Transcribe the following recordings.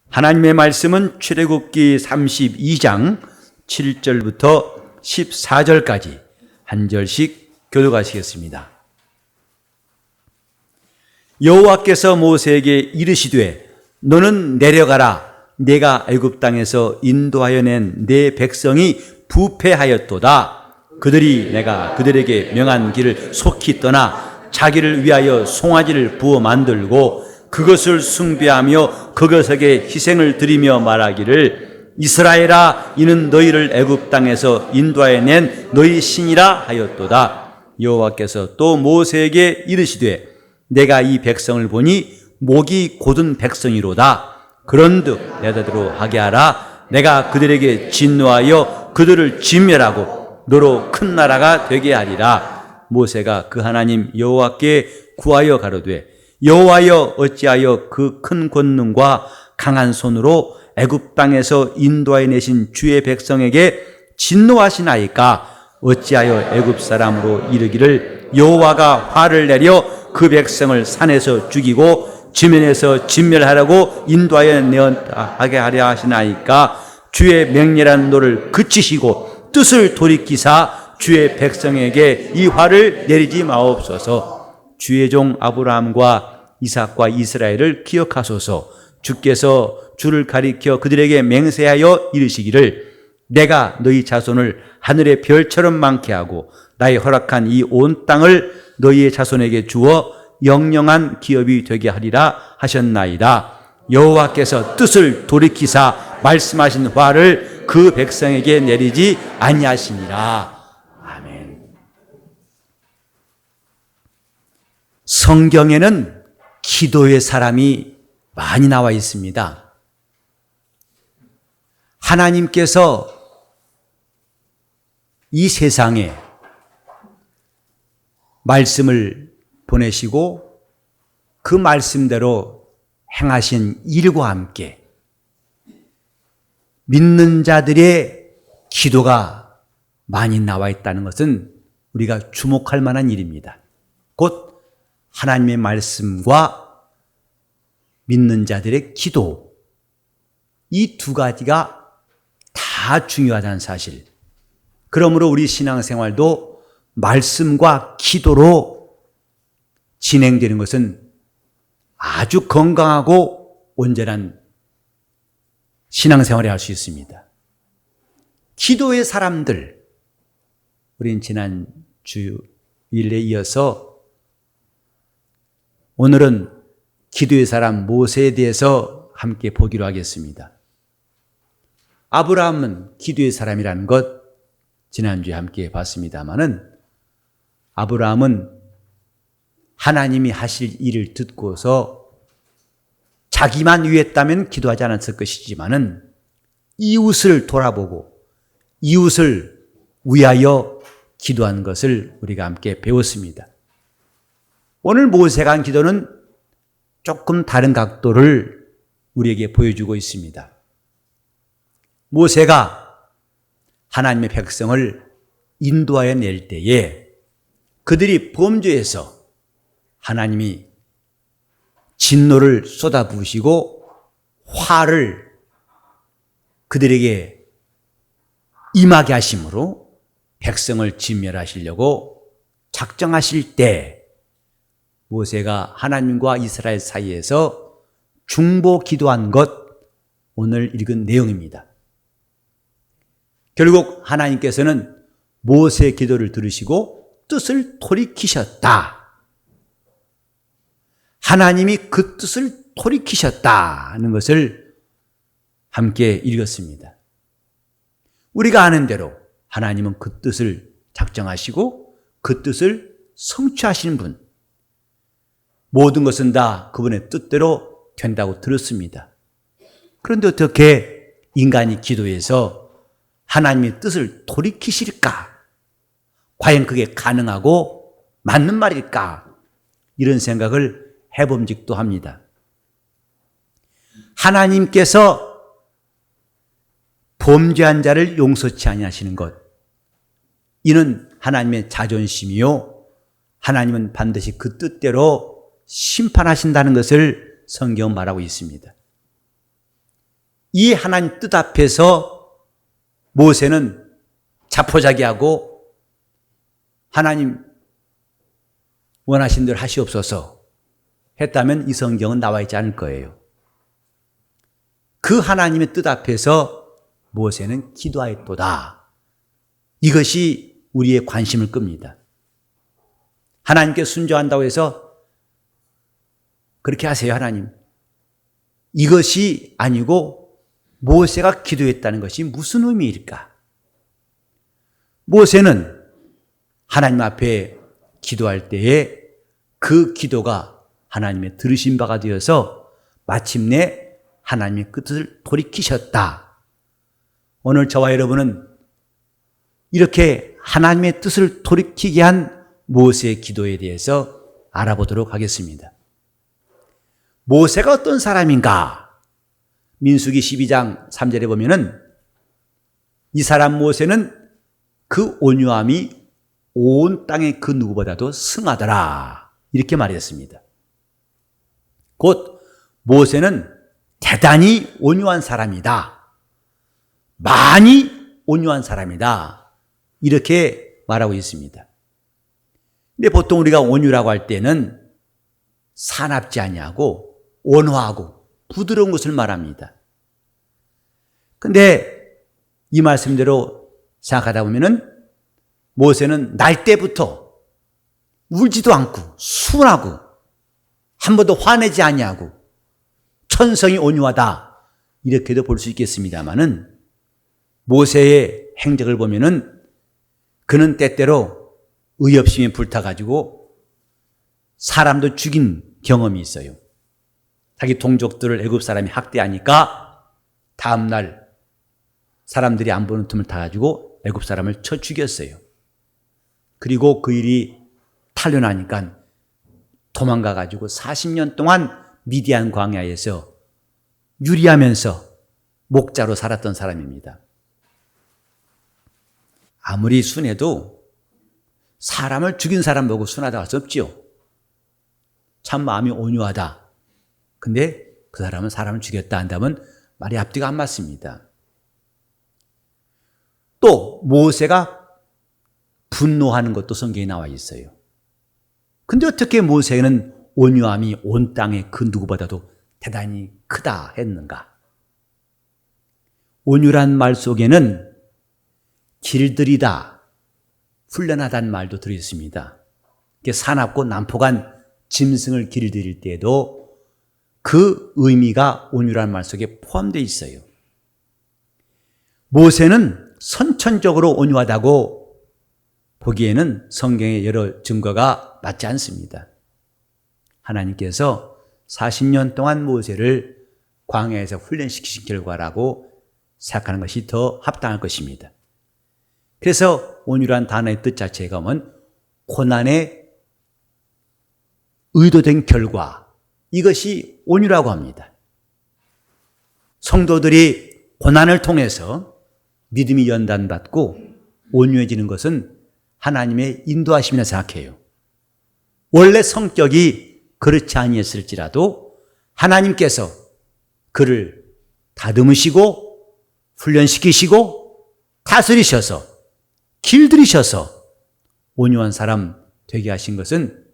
하나님의 말씀은 출애굽기 32장 7절부터 14절까지 한 절씩 교독하시겠습니다. 여호와께서 모세에게 이르시되 너는 내려가라. 내가 애굽 땅에서 인도하여 낸 내 백성이 부패하였도다. 그들이 내가 그들에게 명한 길을 속히 떠나 자기를 위하여 송아지를 부어 만들고 그것을 숭배하며 그것에게 희생을 드리며 말하기를 이스라엘아 이는 너희를 애굽 땅에서 인도하여 낸 너희 신이라 하였도다. 여호와께서 또 모세에게 이르시되 내가 이 백성을 보니 목이 곧은 백성이로다. 그런즉 내다대로 하게 하라. 내가 그들에게 진노하여 그들을 진멸하고 너로 큰 나라가 되게 하리라. 모세가 그 하나님 여호와께 구하여 가로되 여호와여 어찌하여 그 큰 권능과 강한 손으로 애굽 땅에서 인도하여 내신 주의 백성에게 진노하시나이까. 어찌하여 애굽 사람으로 이르기를 여호와가 화를 내려 그 백성을 산에서 죽이고 지면에서 진멸하라고 인도하여 내어하게 하려 하시나이까. 주의 맹렬한 노를 그치시고 뜻을 돌이키사 주의 백성에게 이 화를 내리지 마옵소서. 주의 종 아브라함과 이삭과 이스라엘을 기억하소서. 주께서 주를 가리켜 그들에게 맹세하여 이르시기를 내가 너희 자손을 하늘의 별처럼 많게 하고 나의 허락한 이 온 땅을 너희의 자손에게 주어 영영한 기업이 되게 하리라 하셨나이다. 여호와께서 뜻을 돌이키사 말씀하신 화를 그 백성에게 내리지 아니하시니라. 아멘. 성경에는 기도의 사람이 많이 나와 있습니다. 하나님께서 이 세상에 말씀을 보내시고 그 말씀대로 행하신 일과 함께 믿는 자들의 기도가 많이 나와 있다는 것은 우리가 주목할 만한 일입니다. 곧 하나님의 말씀과 믿는 자들의 기도, 이 두 가지가 다 중요하다는 사실. 그러므로 우리 신앙생활도 말씀과 기도로 진행되는 것은 아주 건강하고 온전한 신앙생활을 할 수 있습니다. 기도의 사람들, 우린 지난 주일에 이어서 오늘은 기도의 사람 모세에 대해서 함께 보기로 하겠습니다. 아브라함은 기도의 사람이라는 것 지난주에 함께 봤습니다마는 아브라함은 하나님이 하실 일을 듣고서 자기만 위했다면 기도하지 않았을 것이지만은 이웃을 돌아보고 이웃을 위하여 기도한 것을 우리가 함께 배웠습니다. 오늘 모세가 한 기도는 조금 다른 각도를 우리에게 보여주고 있습니다. 모세가 하나님의 백성을 인도하여 낼 때에 그들이 범죄해서 하나님이 진노를 쏟아부으시고 화를 그들에게 임하게 하심으로 백성을 진멸하시려고 작정하실 때 모세가 하나님과 이스라엘 사이에서 중보 기도한 것, 오늘 읽은 내용입니다. 결국 하나님께서는 모세의 기도를 들으시고 뜻을 돌이키셨다. 하나님이 그 뜻을 돌이키셨다는 것을 함께 읽었습니다. 우리가 아는 대로 하나님은 그 뜻을 작정하시고 그 뜻을 성취하시는 분, 모든 것은 다 그분의 뜻대로 된다고 들었습니다. 그런데 어떻게 인간이 기도해서 하나님의 뜻을 돌이키실까? 과연 그게 가능하고 맞는 말일까? 이런 생각을 해봄직도 합니다. 하나님께서 범죄한 자를 용서치 아니하시는 것, 이는 하나님의 자존심이요 하나님은 반드시 그 뜻대로 심판하신다는 것을 성경은 말하고 있습니다. 이 하나님 뜻 앞에서 모세는 자포자기하고 하나님 원하신 대로 하시옵소서 했다면 이 성경은 나와 있지 않을 거예요. 그 하나님의 뜻 앞에서 모세는 기도하였도다. 이것이 우리의 관심을 끕니다. 하나님께 순종한다고 해서 그렇게 하세요, 하나님. 이것이 아니고 모세가 기도했다는 것이 무슨 의미일까? 모세는 하나님 앞에 기도할 때에 그 기도가 하나님의 들으신 바가 되어서 마침내 하나님의 뜻을 돌이키셨다. 오늘 저와 여러분은 이렇게 하나님의 뜻을 돌이키게 한 모세의 기도에 대해서 알아보도록 하겠습니다. 모세가 어떤 사람인가? 민수기 12장 3절에 보면은 이 사람 모세는 그 온유함이 온 땅의 그 누구보다도 승하더라. 이렇게 말했습니다. 곧 모세는 대단히 온유한 사람이다. 많이 온유한 사람이다. 이렇게 말하고 있습니다. 근데 보통 우리가 온유라고 할 때는 사납지 아니하고 온화하고 부드러운 것을 말합니다. 근데 이 말씀대로 생각하다 보면은 모세는 날 때부터 울지도 않고 순하고 한 번도 화내지 아니하고 천성이 온유하다 이렇게도 볼 수 있겠습니다마는 모세의 행적을 보면은 그는 때때로 의협심에 불타가지고 사람도 죽인 경험이 있어요. 자기 동족들을 애굽 사람이 학대하니까 다음날 사람들이 안 보는 틈을 타가지고 애굽 사람을 쳐 죽였어요. 그리고 그 일이 탄로나니까 도망가가지고 40년 동안 미디안 광야에서 유리하면서 목자로 살았던 사람입니다. 아무리 순해도 사람을 죽인 사람 보고 순하다고 할 수 없지요. 참 마음이 온유하다. 근데 그 사람은 사람을 죽였다 한다면 말이 앞뒤가 안 맞습니다. 또 모세가 분노하는 것도 성경에 나와 있어요. 근데 어떻게 모세는 온유함이 온 땅의 그 누구보다도 대단히 크다 했는가? 온유란 말 속에는 길들이다, 훈련하다는 말도 들어있습니다. 사납고 난폭한 짐승을 길들일 때에도 그 의미가 온유란 말 속에 포함되어 있어요. 모세는 선천적으로 온유하다고 보기에는 성경의 여러 증거가 맞지 않습니다. 하나님께서 40년 동안 모세를 광야에서 훈련시키신 결과라고 생각하는 것이 더 합당할 것입니다. 그래서 온유란 단어의 뜻 자체가 보면 고난의 의도된 결과, 이것이 온유라고 합니다. 성도들이 고난을 통해서 믿음이 연단받고 온유해지는 것은 하나님의 인도하심이라 생각해요. 원래 성격이 그렇지 아니했을지라도 하나님께서 그를 다듬으시고 훈련시키시고 다스리셔서 길들이셔서 온유한 사람 되게 하신 것은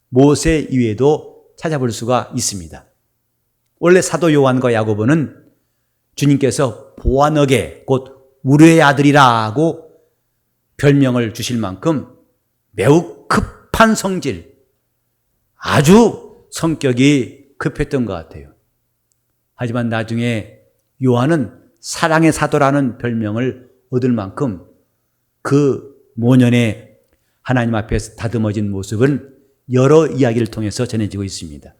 모세 이외에도 찾아볼 수가 있습니다. 원래 사도 요한과 야고보는 주님께서 보아너게 곧 우리의 아들이라고 별명을 주실 만큼 매우 급한 성질, 아주 성격이 급했던 것 같아요. 하지만 나중에 요한은 사랑의 사도라는 별명을 얻을 만큼 그 모년의 하나님 앞에서 다듬어진 모습은 여러 이야기를 통해서 전해지고 있습니다.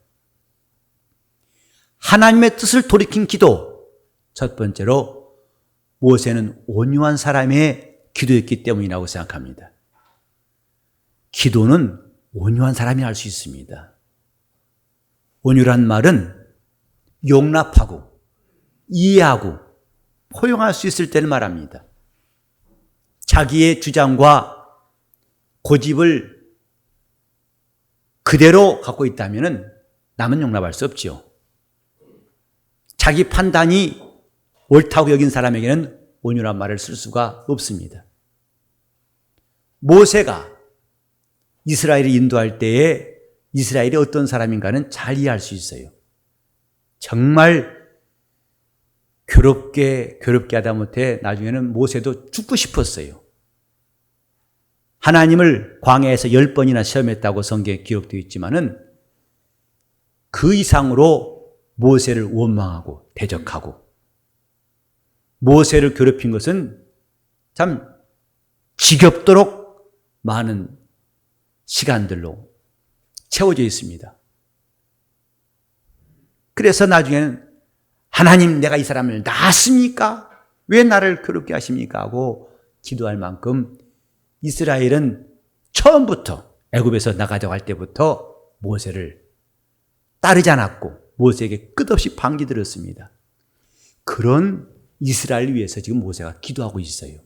하나님의 뜻을 돌이킨 기도, 첫 번째로 모세는 온유한 사람의 기도였기 때문이라고 생각합니다. 기도는 온유한 사람이 할 수 있습니다. 온유란 말은 용납하고 이해하고 포용할 수 있을 때를 말합니다. 자기의 주장과 고집을 그대로 갖고 있다면 남은 용납할 수 없죠. 자기 판단이 옳다고 여긴 사람에게는 온유한 말을 쓸 수가 없습니다. 모세가 이스라엘을 인도할 때에 이스라엘이 어떤 사람인가는 잘 이해할 수 있어요. 정말 괴롭게 하다못해 나중에는 모세도 죽고 싶었어요. 하나님을 광야에서 10번이나 시험했다고 성경에 기록되어 있지만은 그 이상으로 모세를 원망하고 대적하고 모세를 괴롭힌 것은 참 지겹도록 많은 시간들로 채워져 있습니다. 그래서 나중에는 하나님, 내가 이 사람을 낳았습니까? 왜 나를 괴롭게 하십니까? 하고 기도할 만큼 이스라엘은 처음부터 애굽에서 나가자고 할 때부터 모세를 따르지 않았고 모세에게 끝없이 반기 들었습니다. 그런 이스라엘을 위해서 지금 모세가 기도하고 있어요.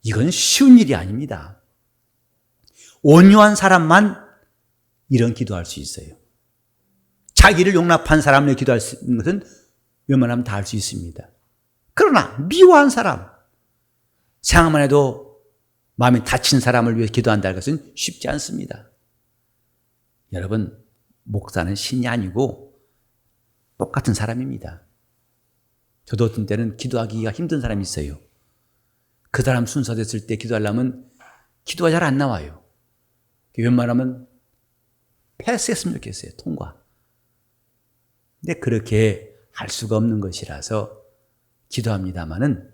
이건 쉬운 일이 아닙니다. 온유한 사람만 이런 기도할 수 있어요. 자기를 용납한 사람을 위해 기도할 수 있는 것은 웬만하면 다 할 수 있습니다. 그러나 미워한 사람, 생각만 해도 마음이 다친 사람을 위해 기도한다는 것은 쉽지 않습니다. 여러분, 목사는 신이 아니고 똑같은 사람입니다. 저도 어떤 때는 기도하기가 힘든 사람이 있어요. 그 사람 순서 됐을 때 기도하려면 기도가 잘 안 나와요. 웬만하면 패스했으면 좋겠어요. 통과. 근데 그렇게 할 수가 없는 것이라서 기도합니다마는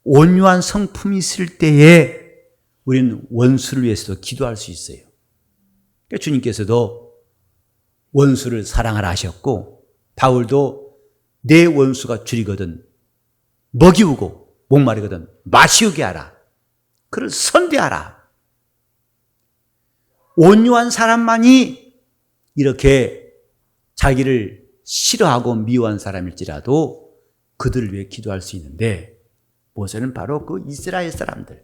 온유한 성품이 있을 때에 우리는 원수를 위해서도 기도할 수 있어요. 그러니까 주님께서도 원수를 사랑하라 하셨고 바울도 내 원수가 줄이거든 먹이우고 목마르거든 마시우게 하라. 그를 선대하라. 온유한 사람만이 이렇게 자기를 싫어하고 미워한 사람일지라도 그들을 위해 기도할 수 있는데 모세는 바로 그 이스라엘 사람들,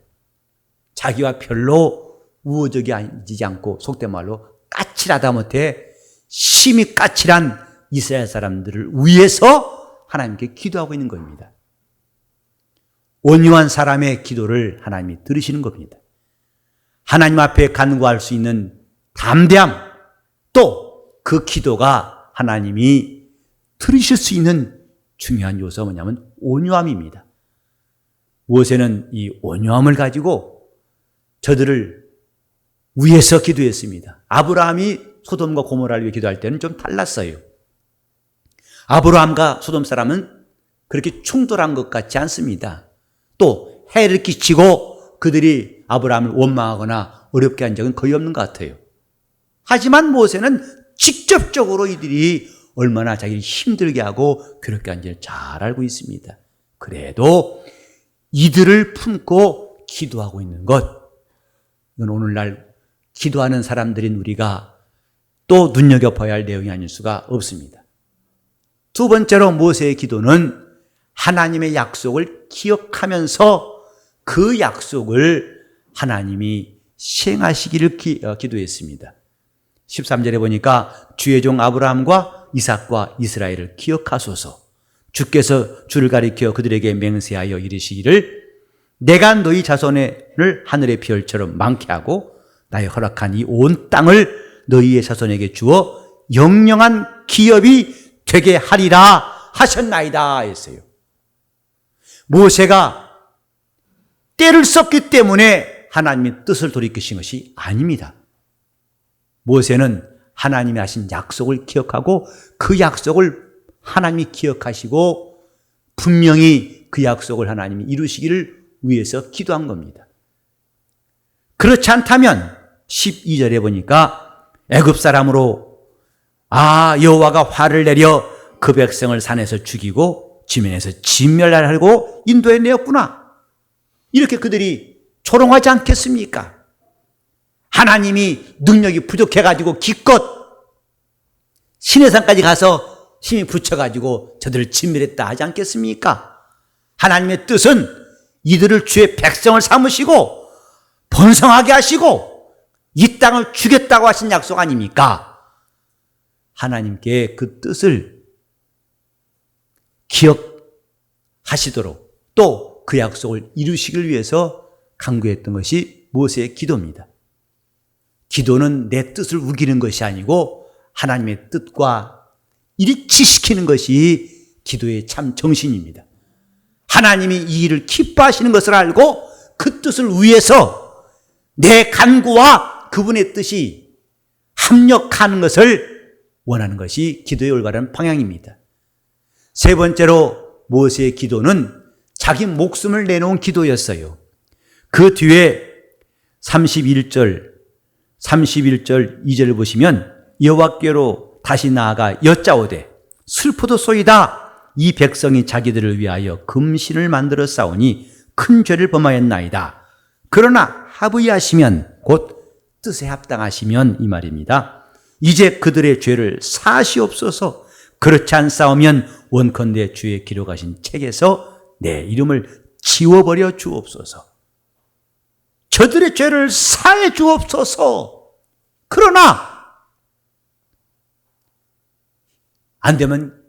자기와 별로 우호적이지 않고 속된 말로 까칠하다 못해 심히 까칠한 이스라엘 사람들을 위해서 하나님께 기도하고 있는 겁니다. 온유한 사람의 기도를 하나님이 들으시는 겁니다. 하나님 앞에 간구할 수 있는 담대함, 또 그 기도가 하나님이 들으실 수 있는 중요한 요소가 뭐냐면 온유함입니다. 모세는 이 온유함을 가지고 저들을 위해서 기도했습니다. 아브라함이 소돔과 고모라를 위해 기도할 때는 좀 달랐어요. 아브라함과 소돔 사람은 그렇게 충돌한 것 같지 않습니다. 또 해를 끼치고 그들이 아브라함을 원망하거나 어렵게 한 적은 거의 없는 것 같아요. 하지만 모세는 직접적으로 이들이 얼마나 자기를 힘들게 하고 괴롭게 한지를 잘 알고 있습니다. 그래도 이들을 품고 기도하고 있는 것, 이건 오늘날 기도하는 사람들인 우리가 또 눈여겨봐야 할 내용이 아닐 수가 없습니다. 두 번째로 모세의 기도는 하나님의 약속을 기억하면서 그 약속을 하나님이 시행하시기를 기도했습니다. 13절에 보니까 주의 종 아브라함과 이삭과 이스라엘을 기억하소서. 주께서 주를 가리켜 그들에게 맹세하여 이르시기를 내가 너희 자손을 하늘의 별처럼 많게 하고 나의 허락한 이 온 땅을 너희의 자손에게 주어 영영한 기업이 되게 하리라 하셨나이다 했어요. 모세가 때를 썼기 때문에 하나님의 뜻을 돌이키신 것이 아닙니다. 모세는 하나님이 하신 약속을 기억하고 그 약속을 하나님이 기억하시고 분명히 그 약속을 하나님이 이루시기를 위해서 기도한 겁니다. 그렇지 않다면 12절에 보니까 애굽 사람으로 여호와가 화를 내려 그 백성을 산에서 죽이고 지면에서 진멸하려고 인도에 내었구나. 이렇게 그들이 조롱하지 않겠습니까? 하나님이 능력이 부족해가지고 기껏 시내산까지 가서 힘이 붙여가지고 저들을 진멸했다 하지 않겠습니까? 하나님의 뜻은 이들을 주의 백성을 삼으시고 번성하게 하시고 이 땅을 주겠다고 하신 약속 아닙니까? 하나님께 그 뜻을 기억하시도록 또 그 약속을 이루시길 위해서 간구했던 것이 모세의 기도입니다. 기도는 내 뜻을 우기는 것이 아니고 하나님의 뜻과 일치시키는 것이 기도의 참 정신입니다. 하나님이 이 일을 기뻐하시는 것을 알고 그 뜻을 위해서 내 간구와 그분의 뜻이 합력하는 것을 원하는 것이 기도의 올바른 방향입니다. 세 번째로 모세의 기도는 자기 목숨을 내놓은 기도였어요. 그 뒤에 31절 2절을 보시면 여호와께로 다시 나아가 여짜오되 슬프도소이다. 이 백성이 자기들을 위하여 금신을 만들어 싸우니 큰 죄를 범하였나이다. 그러나 합의하시면 곧 뜻에 합당하시면 이 말입니다. 이제 그들의 죄를 사하시옵소서. 그렇지 않사오면 원컨대 주의 기록하신 책에서 내 이름을 지워버려 주옵소서. 저들의 죄를 사해 주옵소서. 그러나 안 되면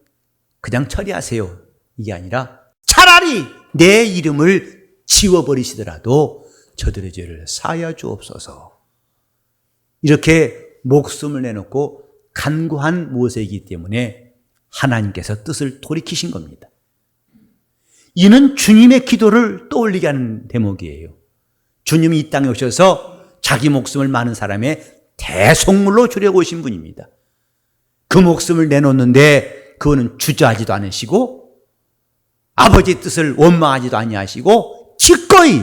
그냥 처리하세요. 이게 아니라 차라리 내 이름을 지워버리시더라도 저들의 죄를 사하여 주옵소서. 이렇게 목숨을 내놓고 간구한 모세이기 때문에 하나님께서 뜻을 돌이키신 겁니다. 이는 주님의 기도를 떠올리게 하는 대목이에요. 주님이 이 땅에 오셔서 자기 목숨을 많은 사람의 대속물로 주려고 오신 분입니다. 그 목숨을 내놓는데 그거는 주저하지도 않으시고 아버지의 뜻을 원망하지도 아니하시고 기꺼이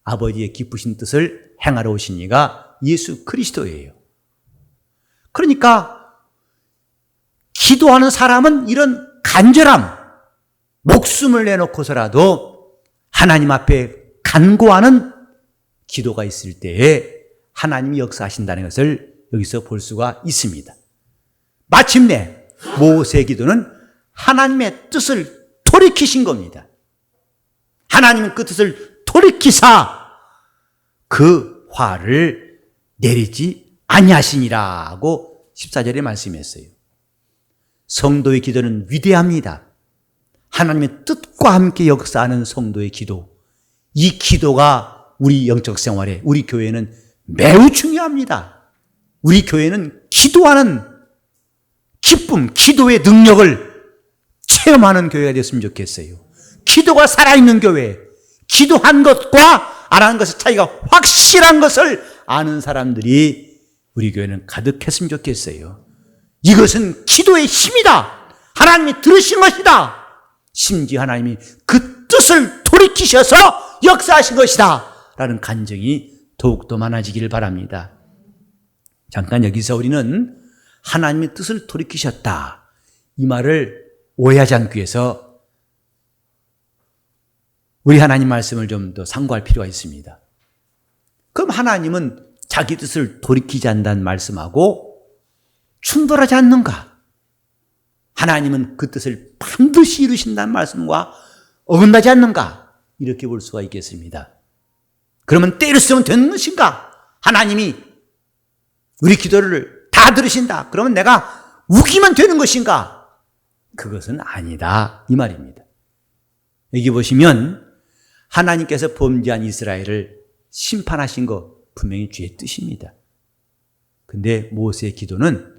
아버지의 기쁘신 뜻을 행하러 오신 이가 예수 그리스도예요. 그러니까 기도하는 사람은 이런 간절함, 목숨을 내놓고서라도 하나님 앞에 간구하는 기도가 있을 때에 하나님이 역사하신다는 것을 여기서 볼 수가 있습니다. 마침내 모세의 기도는 하나님의 뜻을 돌이키신 겁니다. 하나님은 그 뜻을 돌이키사 그 화를 내리지 아니하시니라고 14절에 말씀했어요. 성도의 기도는 위대합니다. 하나님의 뜻과 함께 역사하는 성도의 기도, 이 기도가 우리 영적 생활에, 우리 교회는 매우 중요합니다. 우리 교회는 기도하는 기쁨, 기도의 능력을 체험하는 교회가 됐으면 좋겠어요. 기도가 살아있는 교회, 기도한 것과 안 한 것의 차이가 확실한 것을 아는 사람들이 우리 교회는 가득했으면 좋겠어요. 이것은 기도의 힘이다. 하나님이 들으신 것이다. 심지어 하나님이 그 뜻을 돌이키셔서 역사하신 것이다 라는 간증이 더욱더 많아지기를 바랍니다. 잠깐 여기서 우리는 하나님의 뜻을 돌이키셨다, 이 말을 오해하지 않기 위해서 우리 하나님 말씀을 좀 더 상고할 필요가 있습니다. 그럼 하나님은 자기 뜻을 돌이키지 않는다는 말씀하고 충돌하지 않는가? 하나님은 그 뜻을 반드시 이루신다는 말씀과 어긋나지 않는가? 이렇게 볼 수가 있겠습니다. 그러면 때를 쓰면 되는 것인가? 하나님이 우리 기도를 다 들으신다. 그러면 내가 우기면 되는 것인가? 그것은 아니다, 이 말입니다. 여기 보시면 하나님께서 범죄한 이스라엘을 심판하신 거 분명히 주의 뜻입니다. 근데 모세의 기도는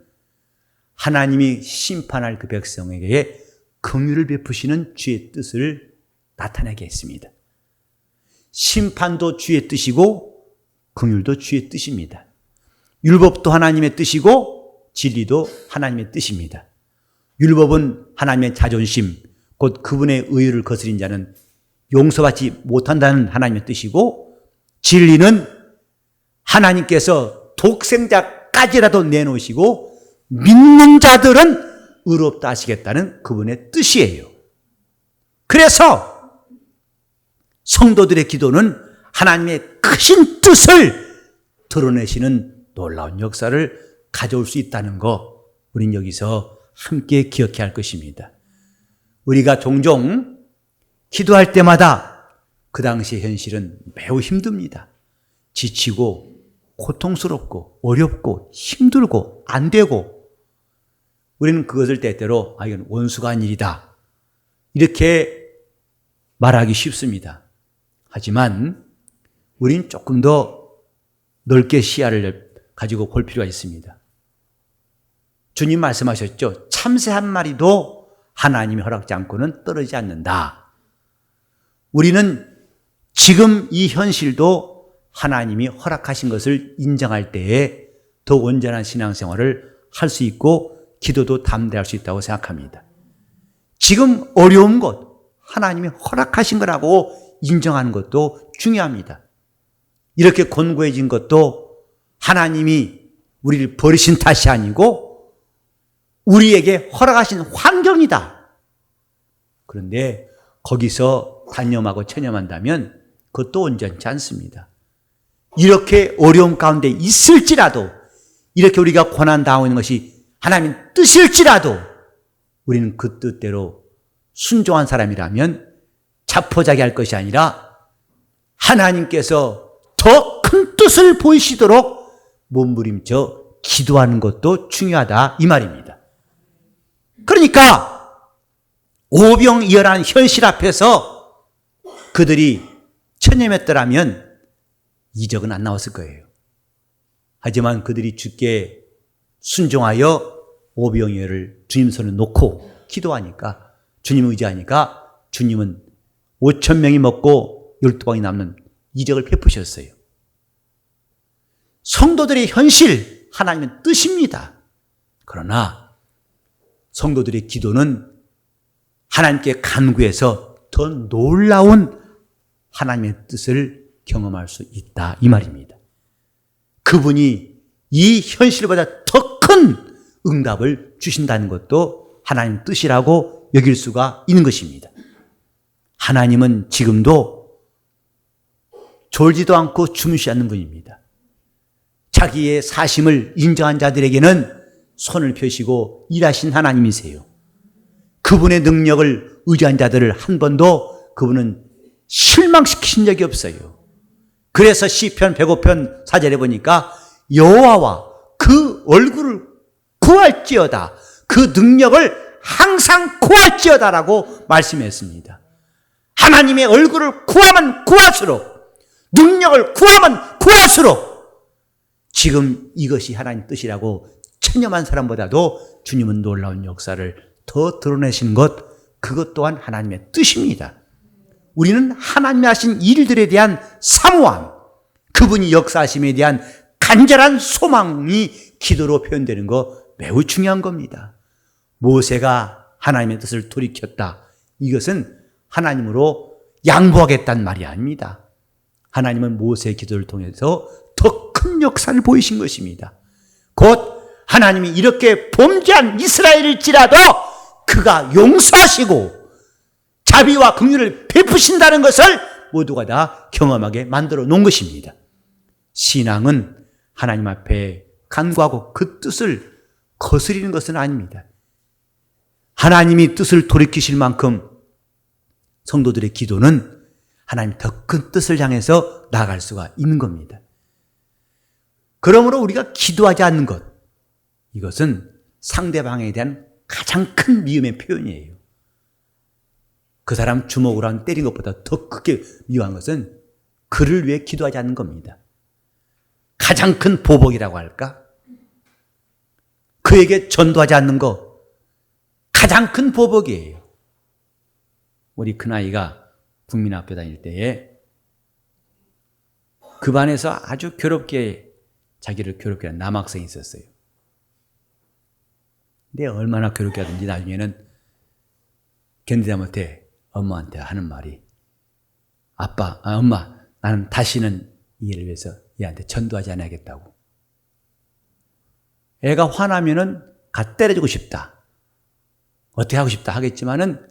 하나님이 심판할 그 백성에게 긍휼을 베푸시는 주의 뜻을 나타내게 했습니다. 심판도 주의 뜻이고 긍휼도 주의 뜻입니다. 율법도 하나님의 뜻이고 진리도 하나님의 뜻입니다. 율법은 하나님의 자존심, 곧 그분의 의의를 거스린 자는 용서받지 못한다는 하나님의 뜻이고, 진리는 하나님께서 독생자까지라도 내놓으시고 믿는 자들은 의롭다 하시겠다는 그분의 뜻이에요. 그래서 성도들의 기도는 하나님의 크신 뜻을 드러내시는 놀라운 역사를 가져올 수 있다는 거, 우린 여기서 함께 기억해야 할 것입니다. 우리가 종종 기도할 때마다 그 당시의 현실은 매우 힘듭니다. 지치고 고통스럽고 어렵고 힘들고 안 되고, 우리는 그것을 때때로 이건 원수가 한 일이다, 이렇게 말하기 쉽습니다. 하지만 우린 조금 더 넓게 시야를 가지고 볼 필요가 있습니다. 주님 말씀하셨죠. 참새 한 마리도 하나님이 허락지 않고는 떨어지지 않는다. 우리는 지금 이 현실도 하나님이 허락하신 것을 인정할 때에 더 온전한 신앙생활을 할 수 있고 기도도 담대할 수 있다고 생각합니다. 지금 어려운 것, 하나님이 허락하신 거라고 인정하는 것도 중요합니다. 이렇게 곤고해진 것도 하나님이 우리를 버리신 탓이 아니고 우리에게 허락하신 환경이다. 그런데 거기서 단념하고 체념한다면 그것도 온전치 않습니다. 이렇게 어려움 가운데 있을지라도, 이렇게 우리가 고난당하고 있는 것이 하나님 뜻일지라도 우리는 그 뜻대로 순종한 사람이라면 자포자기할 것이 아니라 하나님께서 더 큰 뜻을 보이시도록 몸부림쳐 기도하는 것도 중요하다 이 말입니다. 그러니까 오병이어란 현실 앞에서 그들이 체념했더라면 이적은 안 나왔을 거예요. 하지만 그들이 주께 순종하여 오병이어를 주님 손에 놓고 기도하니까, 주님을 의지하니까 주님은 5,000명이 먹고 12방이 남는 이적을 베푸셨어요. 성도들의 현실, 하나님의 뜻입니다. 그러나 성도들의 기도는 하나님께 간구해서 더 놀라운 하나님의 뜻을 경험할 수 있다 이 말입니다. 그분이 이 현실보다 더 큰 응답을 주신다는 것도 하나님의 뜻이라고 여길 수가 있는 것입니다. 하나님은 지금도 졸지도 않고 주무시지 않는 분입니다. 자기의 사심을 인정한 자들에게는 손을 펴시고 일하신 하나님이세요. 그분의 능력을 의지한 자들을 한 번도 그분은 실망시킨 적이 없어요. 그래서 시편 105편 4절에 보니까 여호와와 그 얼굴을 구할지어다, 그 능력을 항상 구할지어다라고 말씀했습니다. 하나님의 얼굴을 구하면 구할수록, 능력을 구하면 구할수록 지금 이것이 하나님 뜻이라고 체념한 사람보다도 주님은 놀라운 역사를 더 드러내시는 것, 그것 또한 하나님의 뜻입니다. 우리는 하나님이 하신 일들에 대한 사모함, 그분이 역사하심에 대한 간절한 소망이 기도로 표현되는 거 매우 중요한 겁니다. 모세가 하나님의 뜻을 돌이켰다. 이것은 하나님으로 양보하겠다는 말이 아닙니다. 하나님은 모세의 기도를 통해서 더 큰 역사를 보이신 것입니다. 곧 하나님이 이렇게 범죄한 이스라엘일지라도 그가 용서하시고 자비와 긍휼을 베푸신다는 것을 모두가 다 경험하게 만들어 놓은 것입니다. 신앙은 하나님 앞에 간구하고 그 뜻을 거스리는 것은 아닙니다. 하나님이 뜻을 돌이키실 만큼 성도들의 기도는 하나님 더 큰 뜻을 향해서 나아갈 수가 있는 겁니다. 그러므로 우리가 기도하지 않는 것, 이것은 상대방에 대한 가장 큰 미움의 표현이에요. 그 사람 주먹으로 한 때린 것보다 더 크게 미워한 것은 그를 위해 기도하지 않는 겁니다. 가장 큰 보복이라고 할까? 그에게 전도하지 않는 것, 가장 큰 보복이에요. 우리 큰아이가 국민학교 다닐 때에 그 반에서 아주 괴롭게, 자기를 괴롭게 하는 남학생이 있었어요. 근데 얼마나 괴롭게 하든지 나중에는 견디다 못해 엄마한테 하는 말이, 엄마, 나는 다시는 이 일을 위해서 얘한테 전도하지 않아야겠다고. 애가 화나면은 가 때려주고 싶다, 어떻게 하고 싶다 하겠지만은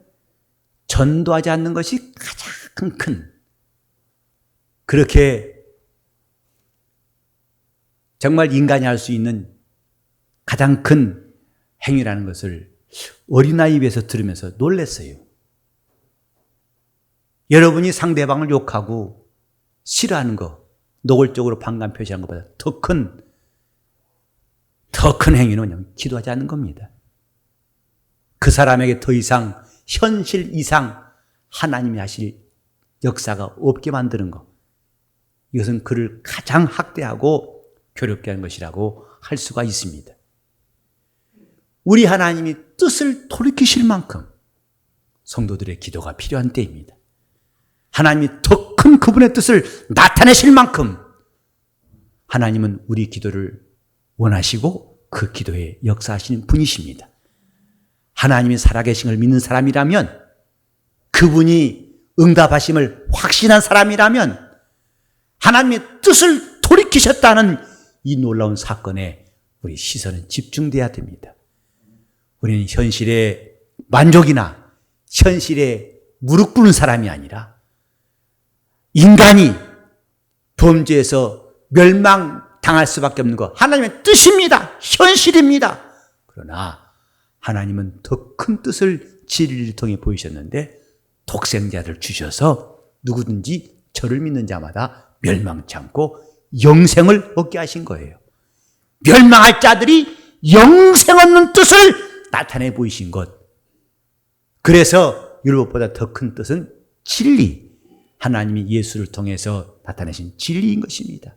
전도하지 않는 것이 가장 큰, 그렇게 정말 인간이 할 수 있는 가장 큰 행위라는 것을 어린아이 입에서 들으면서 놀랐어요. 여러분이 상대방을 욕하고 싫어하는 거, 노골적으로 반감 표시한 것보다 더 큰 행위는 기도하지 않는 겁니다. 그 사람에게 더 이상 현실 이상 하나님이 하실 역사가 없게 만드는 것, 이것은 그를 가장 학대하고 괴롭게 하는 것이라고 할 수가 있습니다. 우리 하나님이 뜻을 돌이키실 만큼 성도들의 기도가 필요한 때입니다. 하나님이 더 큰 그분의 뜻을 나타내실 만큼 하나님은 우리 기도를 원하시고 그 기도에 역사하시는 분이십니다. 하나님이 살아계신 걸 믿는 사람이라면, 그분이 응답하심을 확신한 사람이라면 하나님의 뜻을 돌이키셨다는 이 놀라운 사건에 우리 시선은 집중돼야 됩니다. 우리는 현실의 만족이나 현실에 무릎 꿇는 사람이 아니라 인간이 범죄에서 멸망당할 수밖에 없는 것, 하나님의 뜻입니다. 현실입니다. 그러나 하나님은 더 큰 뜻을 진리를 통해 보이셨는데 독생자를 주셔서 누구든지 저를 믿는 자마다 멸망치 않고 영생을 얻게 하신 거예요. 멸망할 자들이 영생 얻는 뜻을 나타내 보이신 것. 그래서 율법보다 더 큰 뜻은 진리, 하나님이 예수를 통해서 나타내신 진리인 것입니다.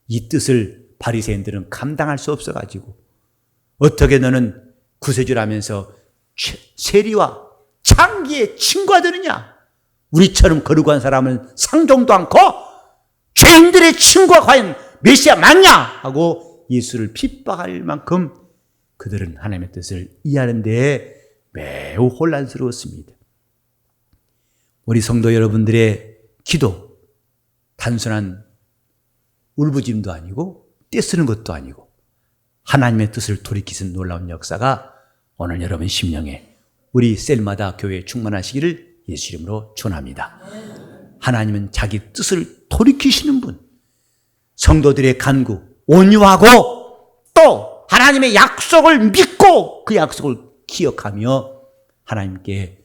이 뜻을 바리새인들은 감당할 수 없어가지고 어떻게 너는 구세주라면서 세리와 창기에 친구하더느냐? 우리처럼 거룩한 사람은 상종도 않고 죄인들의 친구가 과연 메시아 맞냐? 하고 예수를 핍박할 만큼 그들은 하나님의 뜻을 이해하는 데에 매우 혼란스러웠습니다. 우리 성도 여러분들의 기도, 단순한 울부짖음도 아니고 떼쓰는 것도 아니고 하나님의 뜻을 돌이키신 놀라운 역사가 오늘 여러분 심령에 우리 셀마다 교회에 충만하시기를 예수 이름으로 축원합니다. 하나님은 자기 뜻을 돌이키시는 분, 성도들의 간구, 온유하고 또 하나님의 약속을 믿고 그 약속을 기억하며 하나님께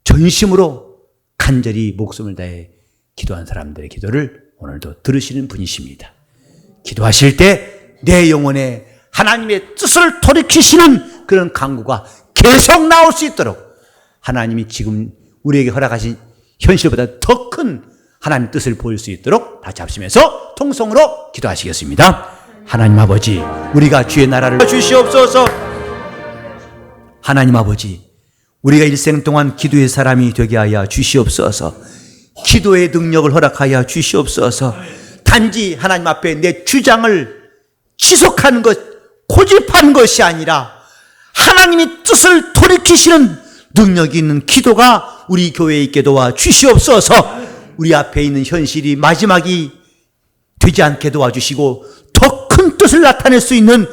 전심으로 간절히 목숨을 다해 기도한 사람들의 기도를 오늘도 들으시는 분이십니다. 기도하실 때 내 영혼에 하나님의 뜻을 돌이키시는 그런 간구가 계속 나올 수 있도록 하나님이 지금 우리에게 허락하신 현실보다 더 큰 하나님의 뜻을 보일 수 있도록 다 잡수면서 통성으로 기도하시겠습니다. 하나님 아버지, 우리가 주의 나라를 주시옵소서. 하나님 아버지, 우리가 일생 동안 기도의 사람이 되게 하여 주시옵소서. 기도의 능력을 허락하여 주시옵소서. 단지 하나님 앞에 내 주장을 지속하는 것, 고집하는 것이 아니라 하나님이 뜻을 돌이키시는 능력이 있는 기도가 우리 교회에 있게 도와 주시옵소서. 우리 앞에 있는 현실이 마지막이 되지 않게 도와주시고 더 큰 뜻을 나타낼 수 있는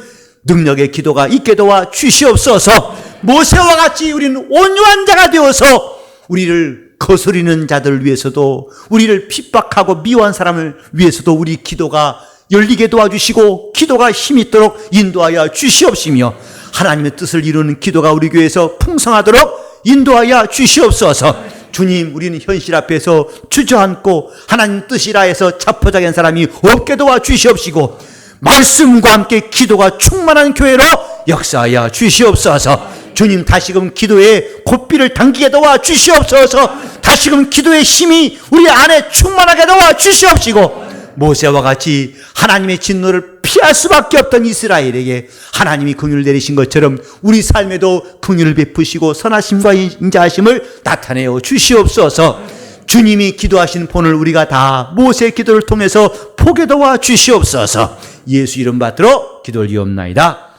능력의 기도가 있게 도와 주시옵소서. 모세와 같이 우리는 온유한 자가 되어서 우리를 거스리는 자들을 위해서도, 우리를 핍박하고 미워한 사람을 위해서도 우리 기도가 열리게 도와주시고 기도가 힘이 있도록 인도하여 주시옵시며 하나님의 뜻을 이루는 기도가 우리 교회에서 풍성하도록 인도하여 주시옵소서. 주님, 우리는 현실 앞에서 주저앉고 하나님 뜻이라 해서 자포자기한 사람이 없게 도와주시옵시고 말씀과 함께 기도가 충만한 교회로 역사하여 주시옵소서. 주님, 다시금 기도에 고삐를 당기게 도와주시옵소서. 다시금 기도의 힘이 우리 안에 충만하게 도와주시옵시고 모세와 같이 하나님의 진노를 피할 수밖에 없던 이스라엘에게 하나님이 긍휼을 내리신 것처럼 우리 삶에도 긍휼을 베푸시고 선하심과 인자하심을 나타내어 주시옵소서. 주님이 기도하신 본을 우리가 다 모세의 기도를 통해서 보게 도와 주시옵소서. 예수 이름 받들어 기도를 이옵나이다.